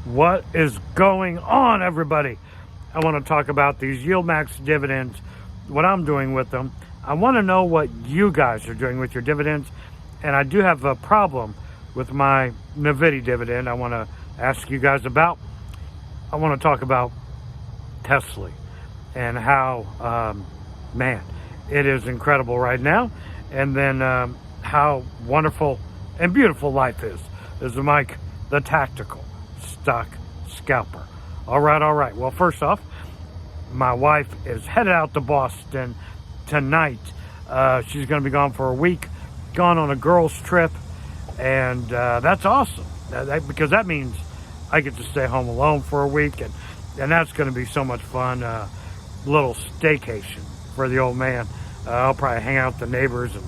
What is going on, everybody? I want to talk about these YieldMax dividends, what I'm doing with them. I want to know what you guys are doing with your dividends. And I do have a problem with my Nvidia dividend I want to ask you guys about. I want to talk about Tsly and how, man, it is incredible right now. And then how wonderful and beautiful life is. This is Mike, the Tactical Stock Scalper. All right. Well, first off, my wife is headed out to Boston tonight. She's going to be gone for a week, gone on a girls' trip, and that's awesome. Because that means I get to stay home alone for a week, and that's going to be so much fun. Little staycation for the old man. I'll probably hang out with the neighbors and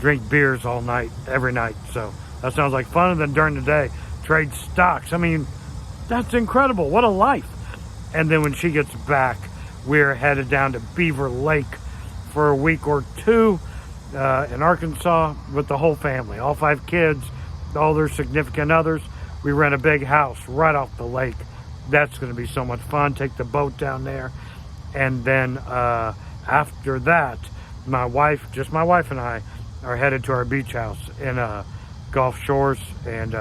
drink beers all night, every night. So that sounds like fun. And then during the day, trade stocks. I mean, that's incredible. What a life. And then when she gets back, we're headed down to Beaver Lake for a week or two in Arkansas with the whole family, all 5 kids, all their significant others. We rent a big house right off the lake. That's going to be so much fun. Take the boat down there. And then after that, my wife and I are headed to our beach house in Gulf Shores. And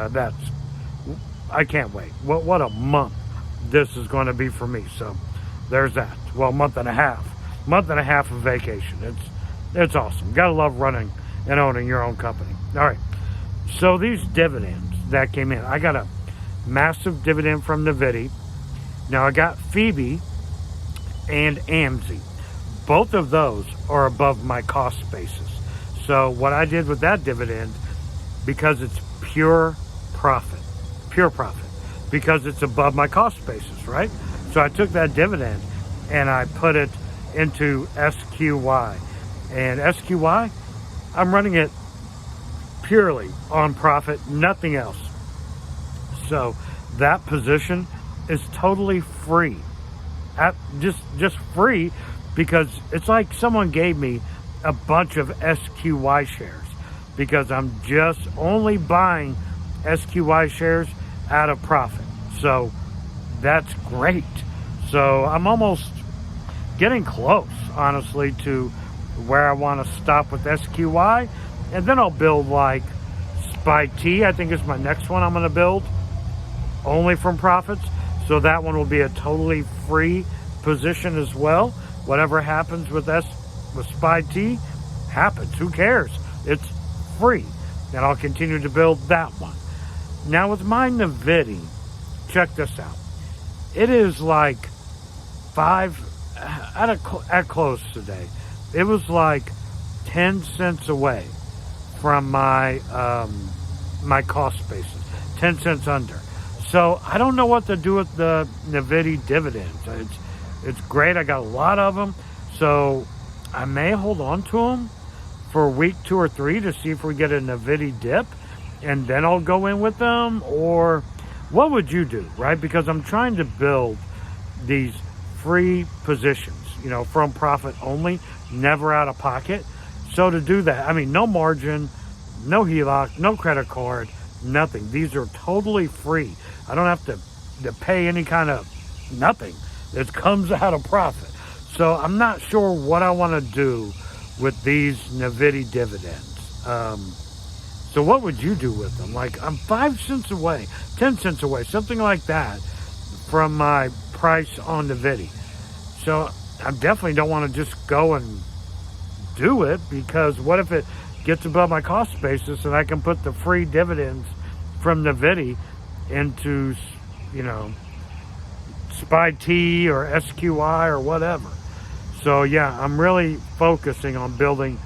I can't wait. What a month this is going to be for me. So there's that. Well, month and a half of vacation. It's awesome. Gotta love running and owning your own company. All right. So these dividends that came in, I got a massive dividend from Nvidia. Now I got Phoebe and AMZ. Both of those are above my cost basis. So what I did with that dividend, because it's pure profit, because it's above my cost basis, right? So I took that dividend and I put it into SQY. And SQY, I'm running it purely on profit, nothing else. So that position is totally free. Just free, because it's like someone gave me a bunch of SQY shares, because I'm just only buying SQY shares out of profit. So that's great. So I'm almost getting close, honestly, to where I want to stop with SQY. And then I'll build like SPY, I think is my next one I'm going to build, only from profits. So that one will be a totally free position as well. Whatever happens with SPY happens. Who cares? It's free. And I'll continue to build that one. Now with my Nvidia, check this out. It is like at close today. It was like 10 cents away from my my cost basis, 10 cents under. So I don't know what to do with the Nvidia dividends. It's great. I got a lot of them. So I may hold on to them for a week, 2 or 3 to see if we get a Nvidia dip, and then I'll go in with them. Or what would you do, right? Because I'm trying to build these free positions, from profit only, never out of pocket. So to do that, I mean, no margin, no HELOC, no credit card, nothing. These are totally free. I don't have to pay any kind of nothing. It comes out of profit. So I'm not sure what I want to do with these Nvidia dividends. So what would you do with them? Like, I'm 5 cents away, 10 cents away, something like that from my price on Nvidia. So I definitely don't want to just go and do it, because what if it gets above my cost basis and I can put the free dividends from Nvidia into, SPY or SQY or whatever. So yeah, I'm really focusing on building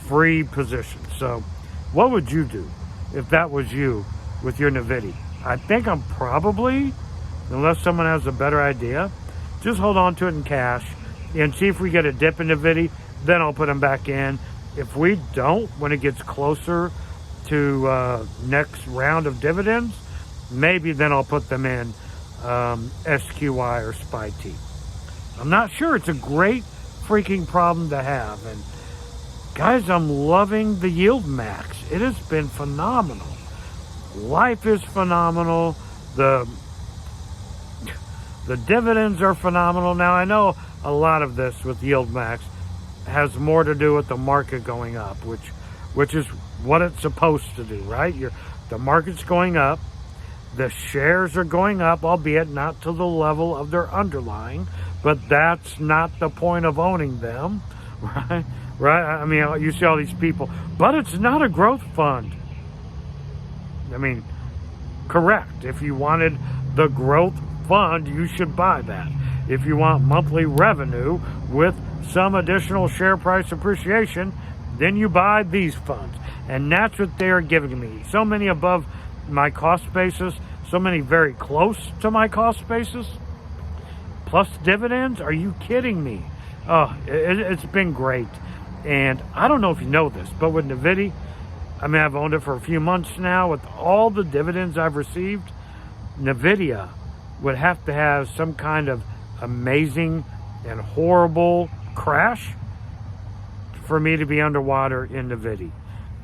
free positions. So what would you do if that was you with your Nvidia? I think I'm probably, unless someone has a better idea, just hold on to it in cash and see if we get a dip in Nvidia. Then I'll put them back in. If we don't, when it gets closer to next round of dividends, maybe then I'll put them in SQY or SPY. I'm not sure. It's a great freaking problem to have. And guys, I'm loving the YieldMax. It has been phenomenal. Life is phenomenal. The The dividends are phenomenal. Now, I know a lot of this with YieldMax has more to do with the market going up, which is what it's supposed to do, right? The market's going up. The shares are going up, albeit not to the level of their underlying, but that's not the point of owning them, right? Right? I mean, you see all these people, but it's not a growth fund. I mean, correct. If you wanted the growth fund, you should buy that. If you want monthly revenue with some additional share price appreciation, then you buy these funds. And that's what they're giving me. So many above my cost basis, so many very close to my cost basis, plus dividends. Are you kidding me? Oh, it's been great. And I don't know if you know this, but with Dividend, I mean, I've owned it for a few months now. With all the dividends I've received, NVIDIA would have to have some kind of amazing and horrible crash for me to be underwater in NVIDIA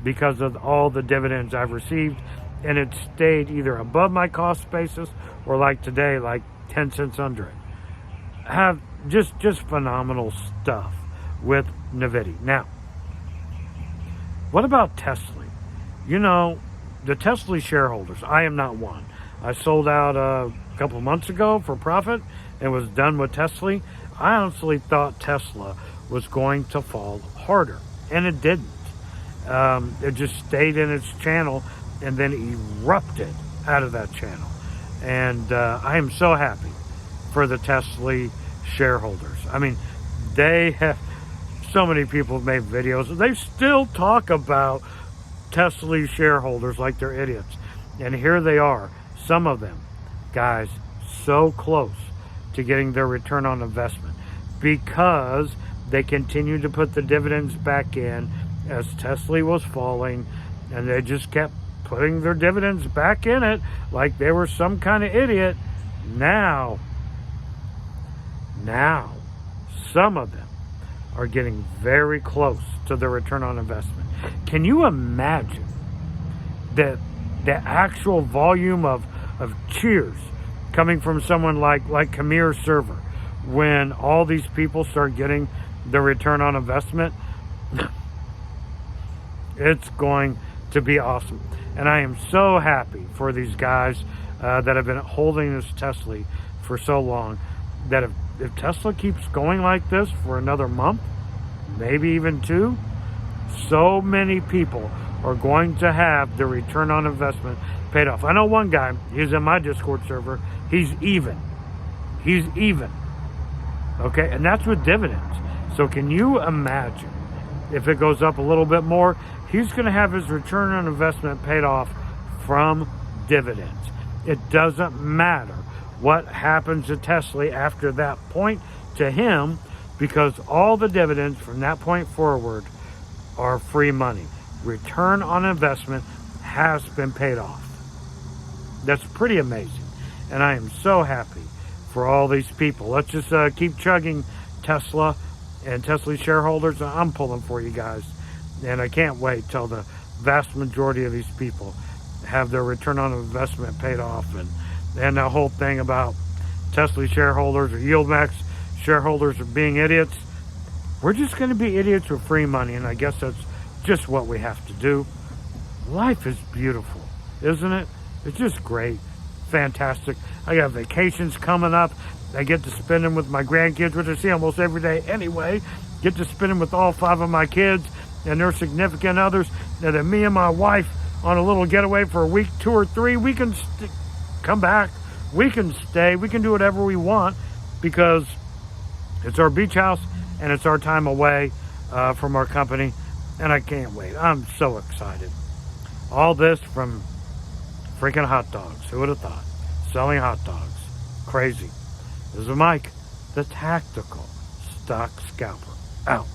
because of all the dividends I've received. And it stayed either above my cost basis or like today, like 10 cents under it. Have just phenomenal stuff with NVIDIA. Now, what about Tsly? You know, the Tsly shareholders, I am not one. I sold out a couple of months ago for profit and was done with Tsly. I honestly thought Tesla was going to fall harder, and it didn't. It just stayed in its channel and then erupted out of that channel. And I am so happy for the Tsly shareholders. I mean, they have, so many people have made videos. They still talk about Tsly shareholders like they're idiots. And here they are, some of them, guys, so close to getting their return on investment because they continued to put the dividends back in as Tsly was falling, and they just kept putting their dividends back in it like they were some kind of idiot. Now, some of them are getting very close to their return on investment. Can you imagine that the actual volume of cheers coming from someone like Kamir Server when all these people start getting the return on investment? It's going to be awesome. And I am so happy for these guys that have been holding this Tsly for so long, that if Tesla keeps going like this for another month, maybe even 2, so many people are going to have the return on investment paid off. I know one guy, he's in my Discord server, he's even. Okay, and that's with dividends. So can you imagine if it goes up a little bit more, he's going to have his return on investment paid off from dividends. It doesn't matter what happens to Tsly after that point to him, because all the dividends from that point forward are free money. Return on investment has been paid off. That's pretty amazing. And I am so happy for all these people. Let's just keep chugging, Tesla and Tsly shareholders. I'm pulling for you guys. And I can't wait till the vast majority of these people have their return on investment paid off. And the whole thing about Tsly shareholders or YieldMax shareholders are being idiots. We're just going to be idiots with free money, and I guess that's just what we have to do. Life is beautiful, isn't it? It's just great. Fantastic. I got vacations coming up. I get to spend them with my grandkids, which I see almost every day anyway. Get to spend them with all 5 of my kids and their significant others. And then me and my wife on a little getaway for a week, 2 or 3. We can come back. We can stay. We can do whatever we want because it's our beach house and it's our time away from our company. And I can't wait. I'm so excited. All this from freaking hot dogs. Who would have thought? Selling hot dogs. Crazy. This is Mike, the Tactical Stock Scalper, out.